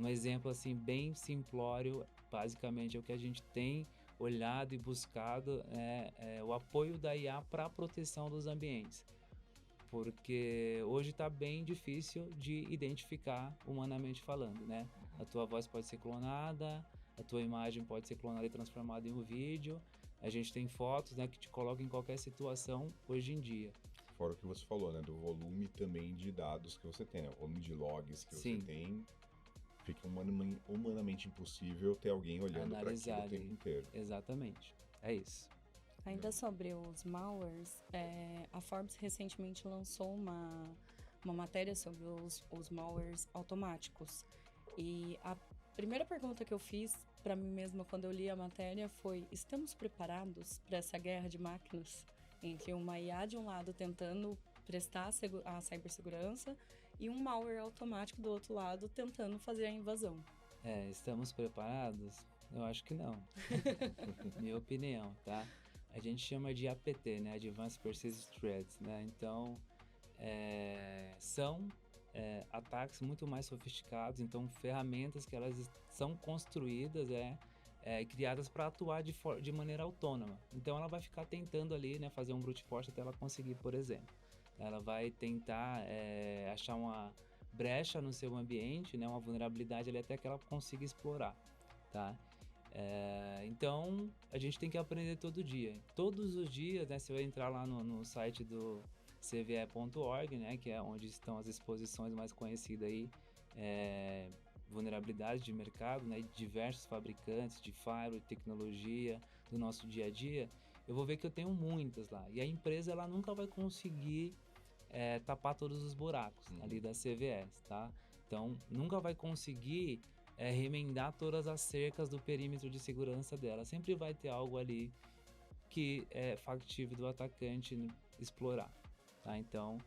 exemplo assim bem simplório, basicamente é o que a gente tem olhado e buscado o apoio da IA para a proteção dos ambientes. Porque hoje está bem difícil de identificar humanamente falando, né? A tua voz pode ser clonada, a tua imagem pode ser clonada e transformada em um vídeo. A gente tem fotos, né, que te colocam em qualquer situação hoje em dia. Fora o que você falou, né? Do volume também de dados que você tem, né? O volume de logs que Sim. você tem. Fica humanamente impossível ter alguém olhando para aquilo o tempo inteiro. Exatamente. É isso. Ainda sobre os malwares, a Forbes recentemente lançou uma matéria sobre os malwares automáticos. E a primeira pergunta que eu fiz para mim mesma quando eu li a matéria foi: estamos preparados para essa guerra de máquinas? Entre uma IA de um lado tentando prestar a cibersegurança e um malware automático do outro lado tentando fazer a invasão. Estamos preparados? Eu acho que não. Minha opinião, tá? A gente chama de APT, né? Advanced Persistent Threats, né? Então, são ataques muito mais sofisticados, então ferramentas que elas são construídas, criadas para atuar de maneira autônoma. Então, ela vai ficar tentando ali, né, fazer um brute force até ela conseguir, por exemplo. Ela vai tentar achar uma brecha no seu ambiente, né, uma vulnerabilidade ali até que ela consiga explorar, tá? Então, a gente tem que aprender todo dia. Todos os dias, né, você vai entrar lá no site do cve.org, né, que é onde estão as exposições mais conhecidas aí, vulnerabilidades de mercado, né, de diversos fabricantes de firewall, tecnologia, do nosso dia a dia. Eu vou ver que eu tenho muitas lá. E a empresa, ela nunca vai conseguir tapar todos os buracos ali da CVS, tá? Então, nunca vai conseguir remendar todas as cercas do perímetro de segurança dela. Sempre vai ter algo ali que é factível do atacante explorar, tá? Então,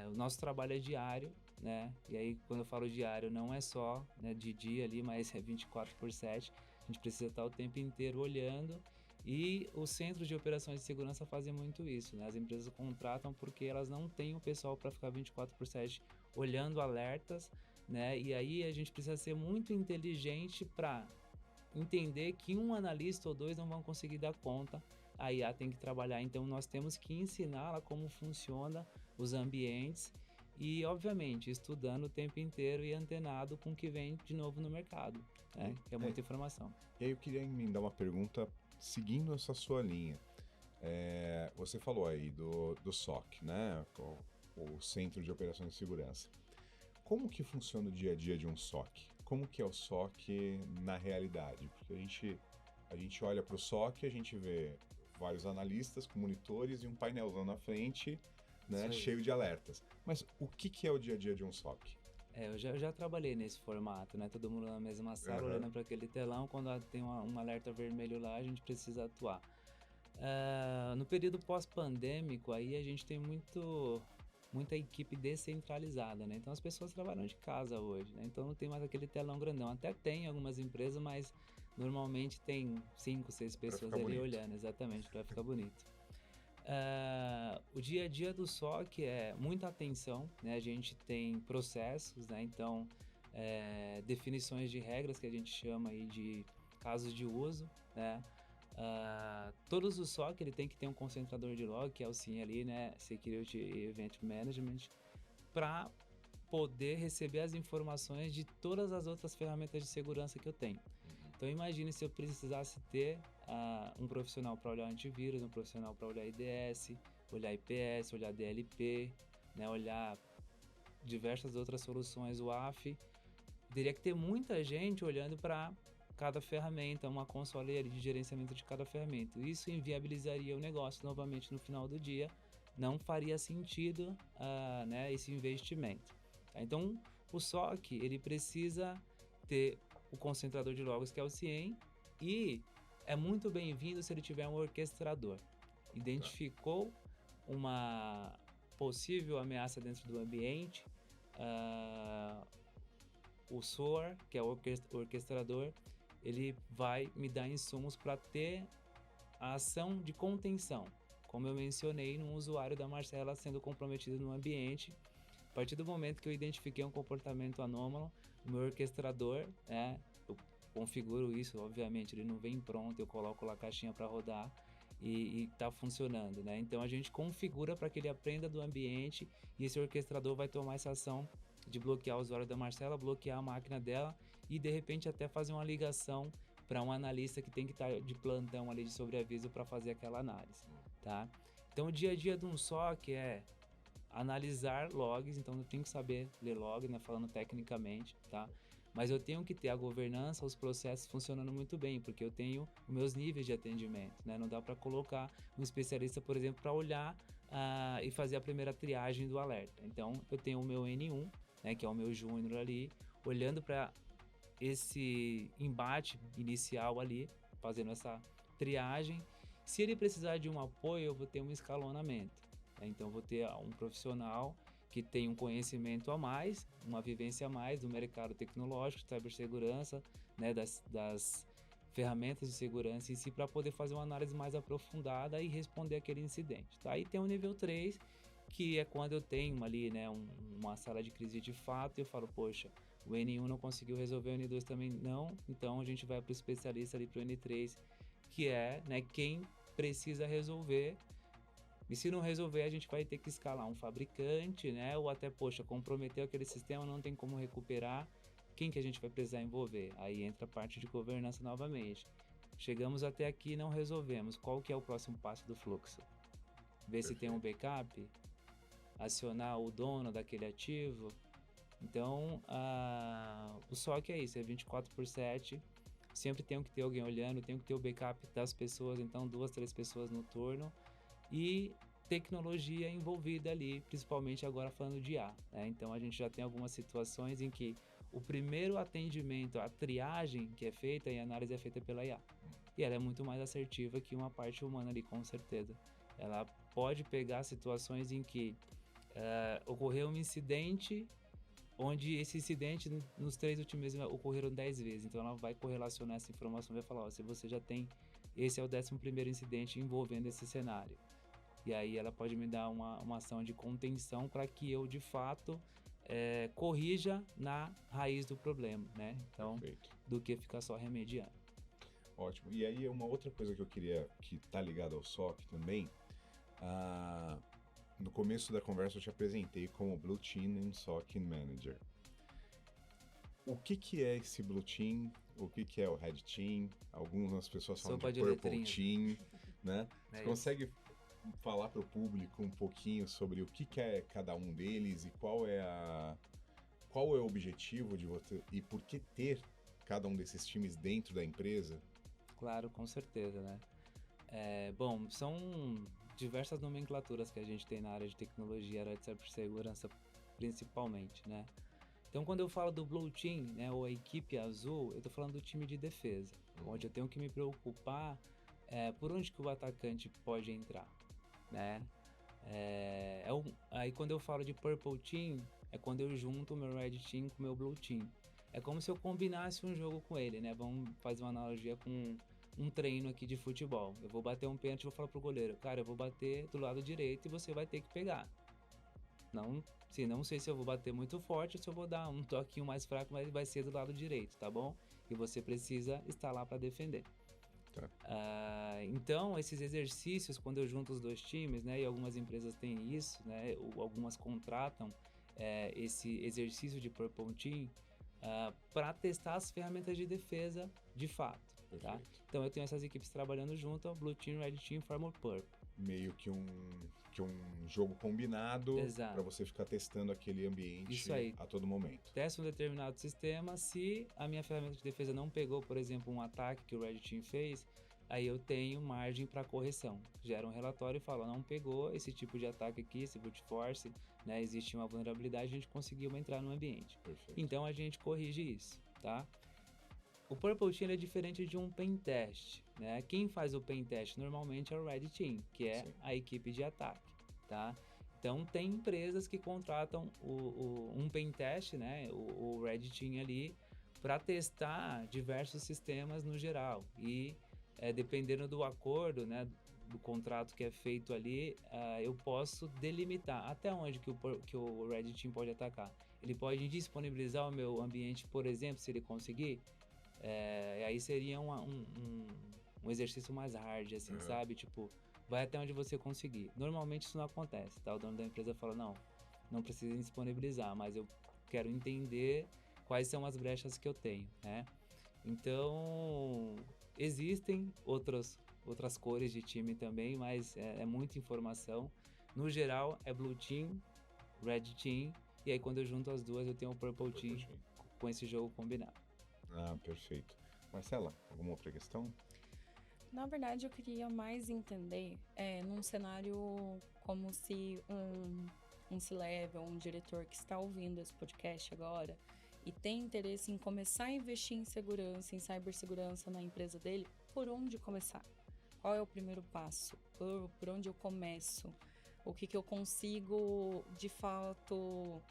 o nosso trabalho é diário, né? E aí, quando eu falo diário, não é só, né, de dia ali, mas é 24/7. A gente precisa estar o tempo inteiro olhando. E os centros de operações de segurança fazem muito isso, né? As empresas contratam porque elas não têm o pessoal para ficar 24/7 olhando alertas, né? E aí a gente precisa ser muito inteligente para entender que um analista ou dois não vão conseguir dar conta. A IA tem que trabalhar, então nós temos que ensiná-la como funciona os ambientes e, obviamente, estudando o tempo inteiro e antenado com o que vem de novo no mercado, né? Que é muita informação. E aí eu queria emendar uma pergunta seguindo essa sua linha. Você falou aí do SOC, né? o Centro de Operações de Segurança. Como que funciona o dia a dia de um SOC? Como que é o SOC na realidade? Porque a gente olha para o SOC, a gente vê vários analistas com monitores e um painelzão na frente, né, cheio de alertas. Mas o que é o dia a dia de um SOC? Eu já trabalhei nesse formato, né? Todo mundo na mesma sala, olhando para aquele telão. Quando tem um alerta vermelho lá, a gente precisa atuar. No período pós-pandêmico, aí a gente tem muita equipe descentralizada, né? Então as pessoas trabalham de casa hoje, né? Então não tem mais aquele telão grandão. Até tem algumas empresas, mas normalmente tem 5, 6 pessoas ali bonito. olhando, exatamente, para ficar bonito. O dia a dia do SOC é muita atenção, né? A gente tem processos, né? Então, definições de regras que a gente chama aí de casos de uso, né? Todos os SOC ele tem que ter um concentrador de log, que é o SIEM ali, né? Security Event Management, para poder receber as informações de todas as outras ferramentas de segurança que eu tenho. Então imagine se eu precisasse ter um profissional para olhar antivírus, um profissional para olhar IDS, olhar IPS, olhar DLP, né, olhar diversas outras soluções WAF. Teria que ter muita gente olhando para cada ferramenta, uma console de gerenciamento de cada ferramenta. Isso inviabilizaria o negócio novamente no final do dia. Não faria sentido né, esse investimento. Tá? Então o SOC ele precisa ter o concentrador de logs, que é o CIEM, e é muito bem-vindo se ele tiver um orquestrador. Identificou uma possível ameaça dentro do ambiente, o SOAR, que é o orquestrador, ele vai me dar insumos para ter a ação de contenção. Como eu mencionei, no usuário da Marcela sendo comprometido no ambiente, a partir do momento que eu identifiquei um comportamento anômalo, o meu orquestrador, né, eu configuro isso, obviamente, ele não vem pronto, eu coloco lá a caixinha para rodar e está funcionando, né? Então a gente configura para que ele aprenda do ambiente e esse orquestrador vai tomar essa ação de bloquear o usuário da Marcela, bloquear a máquina dela e de repente até fazer uma ligação para um analista que tem que estar de plantão ali de sobreaviso para fazer aquela análise, tá? Então o dia a dia de um SOC é analisar logs, então eu tenho que saber ler log, né, falando tecnicamente, tá? Mas eu tenho que ter a governança, os processos funcionando muito bem, porque eu tenho os meus níveis de atendimento, né? Não dá para colocar um especialista, por exemplo, para olhar e fazer a primeira triagem do alerta. Então eu tenho o meu N1, né, que é o meu júnior ali, olhando para esse embate inicial ali, fazendo essa triagem. Se ele precisar de um apoio, eu vou ter um escalonamento. Então, vou ter um profissional que tem um conhecimento a mais, uma vivência a mais do mercado tecnológico, de cibersegurança, né, das ferramentas de segurança em si, para poder fazer uma análise mais aprofundada e responder aquele incidente. Tá? Aí tem o nível 3, que é quando eu tenho ali, né, uma sala de crise de fato e eu falo, poxa, o N1 não conseguiu resolver, o N2 também não, então a gente vai para o especialista ali, para o N3, que é, né, quem precisa resolver. E se não resolver, a gente vai ter que escalar um fabricante, né? Ou até, poxa, comprometeu aquele sistema, não tem como recuperar. Quem que a gente vai precisar envolver? Aí entra a parte de governança novamente. Chegamos até aqui e não resolvemos. Qual que é o próximo passo do fluxo? Ver se tem um backup, acionar o dono daquele ativo. Então, o SOC é isso, é 24/7. Sempre tem que ter alguém olhando, tem que ter o backup das pessoas, então 2, 3 pessoas no turno. E tecnologia envolvida ali, principalmente agora falando de IA, né? Então a gente já tem algumas situações em que o primeiro atendimento, a triagem que é feita e a análise é feita pela IA. E ela é muito mais assertiva que uma parte humana ali, com certeza. Ela pode pegar situações em que ocorreu um incidente, onde esse incidente nos 3 últimos meses ocorreram 10 vezes. Então ela vai correlacionar essa informação e vai falar, ó, se você já tem, esse é o 11º incidente envolvendo esse cenário. E aí ela pode me dar uma ação de contenção para que eu, de fato, corrija na raiz do problema, né? Então, Perfeito. do que ficar só remediando. Ótimo. E aí uma outra coisa que eu queria, que tá ligada ao SOC também, no começo da conversa eu te apresentei como Blue Team and SOC Manager. O que é esse Blue Team? O que é o Red Team? Algumas pessoas falam Sopa de de Purple letrinhas. Team, né? Você consegue falar para o público um pouquinho sobre o que é cada um deles e qual é o objetivo de você e por que ter cada um desses times dentro da empresa? Claro, com certeza, né? Bom, são diversas nomenclaturas que a gente tem na área de tecnologia, área de cibersegurança principalmente, né? Então, quando eu falo do Blue Team, né, ou a equipe azul, eu estou falando do time de defesa, onde eu tenho que me preocupar por onde que o atacante pode entrar, né? Aí quando eu falo de Purple Team, é quando eu junto o meu Red Team com o meu Blue Team. É como se eu combinasse um jogo com ele, né? Vamos fazer uma analogia com um treino aqui de futebol. Eu vou bater um pênalti e vou falar pro goleiro, cara, eu vou bater do lado direito e você vai ter que pegar. Não sei se eu vou bater muito forte ou se eu vou dar um toquinho mais fraco, mas vai ser do lado direito, tá bom? E você precisa estar lá para defender. Tá. Então, esses exercícios, quando eu junto os dois times, né, e algumas empresas têm isso, né, ou algumas contratam esse exercício de Purple Team para testar as ferramentas de defesa de fato. Tá? Então, eu tenho essas equipes trabalhando junto, Blue Team, Red Team, forma o Purple. Meio que um jogo combinado para você ficar testando aquele ambiente a todo momento. Testa um determinado sistema, se a minha ferramenta de defesa não pegou, por exemplo, um ataque que o Red Team fez, aí eu tenho margem para correção. Gera um relatório e fala, não pegou esse tipo de ataque aqui, esse brute force, né, existe uma vulnerabilidade, a gente conseguiu entrar no ambiente. Perfeito. Então a gente corrige isso, tá? O Purple Team é diferente de um pen test, né? Quem faz o pen test normalmente é o Red Team, que é a equipe de ataque, tá? Então tem empresas que contratam um pen test, né? O Red Team ali para testar diversos sistemas no geral e dependendo do acordo, né? Do contrato que é feito ali, eu posso delimitar até onde que o Red Team pode atacar. Ele pode disponibilizar o meu ambiente, por exemplo, se ele conseguir. Aí seria um exercício mais hard, assim, sabe? Tipo, vai até onde você conseguir. Normalmente isso não acontece, tá? O dono da empresa fala, não precisa disponibilizar, mas eu quero entender quais são as brechas que eu tenho, né? Então, existem outras cores de time também, mas é muita informação. No geral, é Blue Team, Red Team, e aí quando eu junto as duas, eu tenho o Purple Team com esse jogo combinado. Perfeito. Marcela, alguma outra questão? Na verdade, eu queria mais entender num cenário como se um C-level, um diretor que está ouvindo esse podcast agora e tem interesse em começar a investir em segurança, em cibersegurança na empresa dele, por onde começar? Qual é o primeiro passo? Por onde eu começo? O que eu consigo, de fato,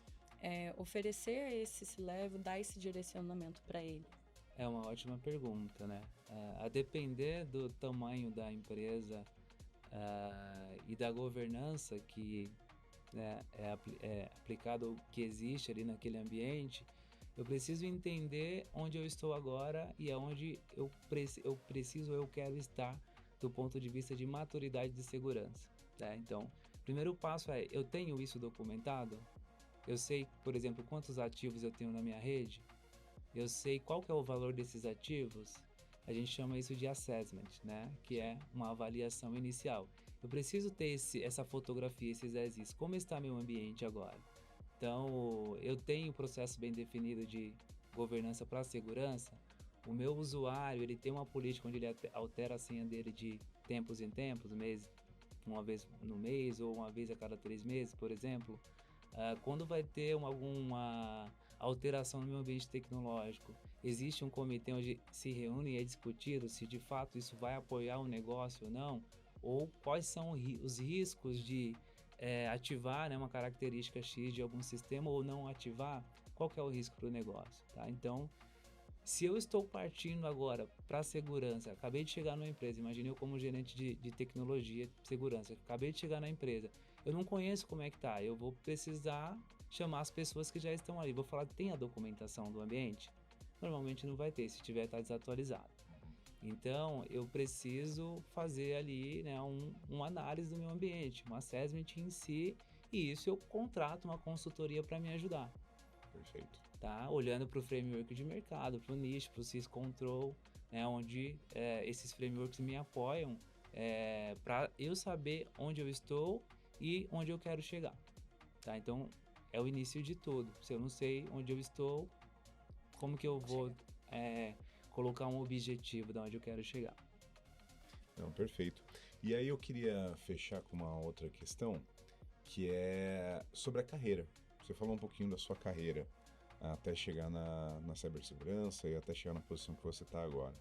oferecer a esse C-level, dar esse direcionamento para ele? É uma ótima pergunta, né? A depender do tamanho da empresa e da governança que é aplicado, que existe ali naquele ambiente, eu preciso entender onde eu estou agora e aonde eu quero estar do ponto de vista de maturidade de segurança. Tá? Então, o primeiro passo é, eu tenho isso documentado? Eu sei, por exemplo, quantos ativos eu tenho na minha rede? Eu sei qual que é o valor desses ativos? A gente chama isso de assessment, né? Que é uma avaliação inicial. Eu preciso ter essa fotografia, esses exis. Como está meu ambiente agora? Então, eu tenho um processo bem definido de governança para segurança. O meu usuário, ele tem uma política onde ele altera a senha dele de tempos em tempos, uma vez no mês ou uma vez a cada 3 meses, por exemplo. Quando vai ter alguma alteração no meu ambiente tecnológico, existe um comitê onde se reúne e é discutido se de fato isso vai apoiar o negócio ou não, ou quais são os riscos de ativar, né, uma característica X de algum sistema ou não ativar, qual que é o risco para o negócio, tá? Então, se eu estou partindo agora para segurança, acabei de chegar numa empresa, imagine eu como gerente de tecnologia de segurança, acabei de chegar na empresa, eu não conheço como é que tá, eu vou precisar chamar as pessoas que já estão ali, vou falar, tem a documentação do ambiente? Normalmente não vai ter, se tiver tá desatualizado. Então, eu preciso fazer ali, né, uma análise do meu ambiente, um assessment em si, e isso eu contrato uma consultoria para me ajudar. Perfeito. Tá? Olhando para o framework de mercado, para o niche, para o syscontrol, né, onde esses frameworks me apoiam para eu saber onde eu estou e onde eu quero chegar, tá? Então, é o início de tudo. Se eu não sei onde eu estou, como que eu vou colocar um objetivo de onde eu quero chegar? Não, perfeito. E aí eu queria fechar com uma outra questão, que é sobre a carreira. Você falou um pouquinho da sua carreira, até chegar na cibersegurança e até chegar na posição que você está agora.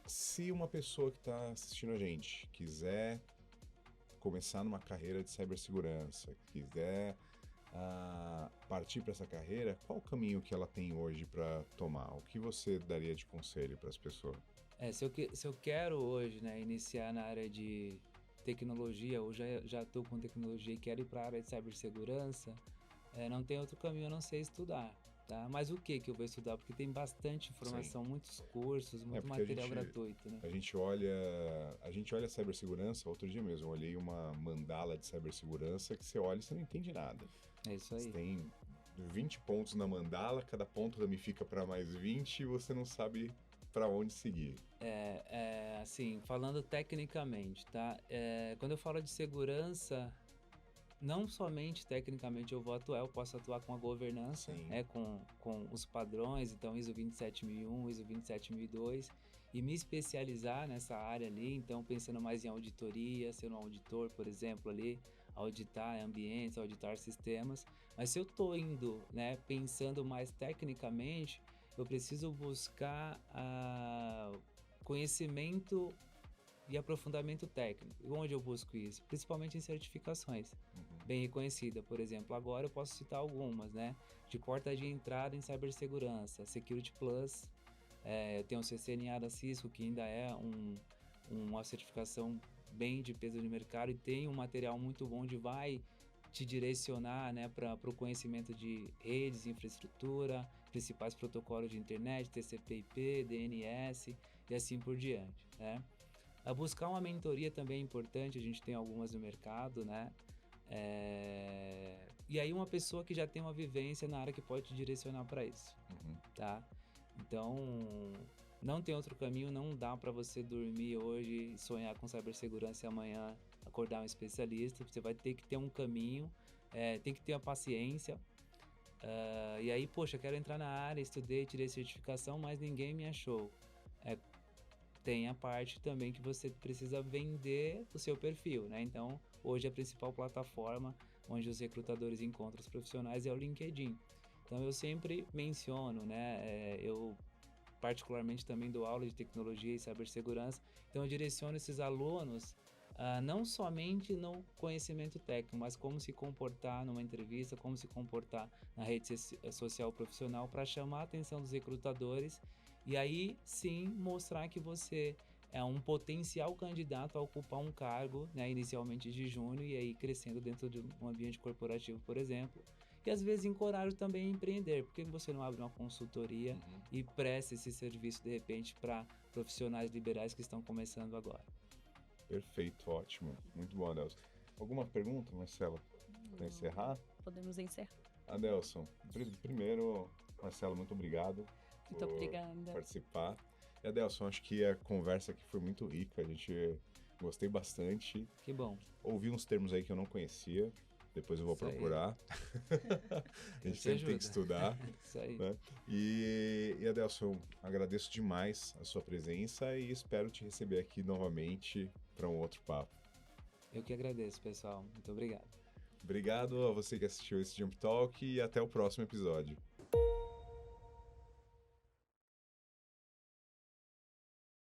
Se uma pessoa que está assistindo a gente quiser começar numa carreira de cibersegurança, quiser partir para essa carreira, qual o caminho que ela tem hoje para tomar? O que você daria de conselho para as pessoas? Se eu quero hoje, né, iniciar na área de tecnologia, ou já estou com tecnologia e quero ir para a área de cibersegurança, não tem outro caminho a não ser estudar, tá? Mas o que eu vou estudar? Porque tem bastante informação, muitos cursos, muito material gratuito, né? A gente olha a cibersegurança, outro dia mesmo, eu olhei uma mandala de cibersegurança que você olha e você não entende nada. É isso aí. Você tem 20 pontos na mandala, cada ponto ramifica para mais 20 e você não sabe para onde seguir. Assim, falando tecnicamente, tá? Quando eu falo de segurança, não somente tecnicamente eu vou atuar, eu posso atuar com a governança, com os padrões, então ISO 27001, ISO 27002, e me especializar nessa área ali, então pensando mais em auditoria, sendo um auditor, por exemplo, ali, auditar ambientes, auditar sistemas. Mas se eu estou indo, né, pensando mais tecnicamente, eu preciso buscar conhecimento e aprofundamento técnico. E onde eu busco isso? Principalmente em certificações bem reconhecidas. Por exemplo, agora eu posso citar algumas, né? De porta de entrada em cibersegurança, Security Plus, eu tenho o CCNA da Cisco, que ainda é uma certificação bem de peso de mercado e tem um material muito bom de vai te direcionar, né, para o conhecimento de redes, infraestrutura, principais protocolos de internet, TCP/IP, DNS e assim por diante, né? A buscar uma mentoria também é importante, a gente tem algumas no mercado, né? E aí uma pessoa que já tem uma vivência na área que pode te direcionar para isso, tá? Então, não tem outro caminho, não dá para você dormir hoje e sonhar com cibersegurança e amanhã acordar um especialista. Você vai ter que ter um caminho, tem que ter a paciência. E aí, poxa, quero entrar na área, estudei, tirei certificação, mas ninguém me achou. Tem a parte também que você precisa vender o seu perfil, né? Então, hoje a principal plataforma onde os recrutadores encontram os profissionais é o LinkedIn. Então, eu sempre menciono, né? Eu particularmente também dou aula de tecnologia e cibersegurança. Então, eu direciono esses alunos não somente no conhecimento técnico, mas como se comportar numa entrevista, como se comportar na rede social profissional para chamar a atenção dos recrutadores e aí sim mostrar que você é um potencial candidato a ocupar um cargo, né, inicialmente de júnior e aí crescendo dentro de um ambiente corporativo, por exemplo. E às vezes encorajo também a empreender. Por que você não abre uma consultoria e presta esse serviço de repente para profissionais liberais que estão começando agora? Perfeito, ótimo. Muito bom, Adelson. Alguma pergunta, Marcela, para encerrar? Podemos encerrar. Adelson, primeiro, Marcelo, muito obrigado Muito por obrigada. participar. E Adelson, acho que a conversa aqui foi muito rica, a gente gostei bastante. Que bom. Ouvi uns termos aí que eu não conhecia, depois eu vou Isso aí. procurar. A gente sempre tem que estudar. Isso aí. Né? E Adelson, agradeço demais a sua presença e espero te receber aqui novamente para um outro papo. Eu que agradeço, pessoal. Muito obrigado. Obrigado a você que assistiu esse Jump Talk e até o próximo episódio.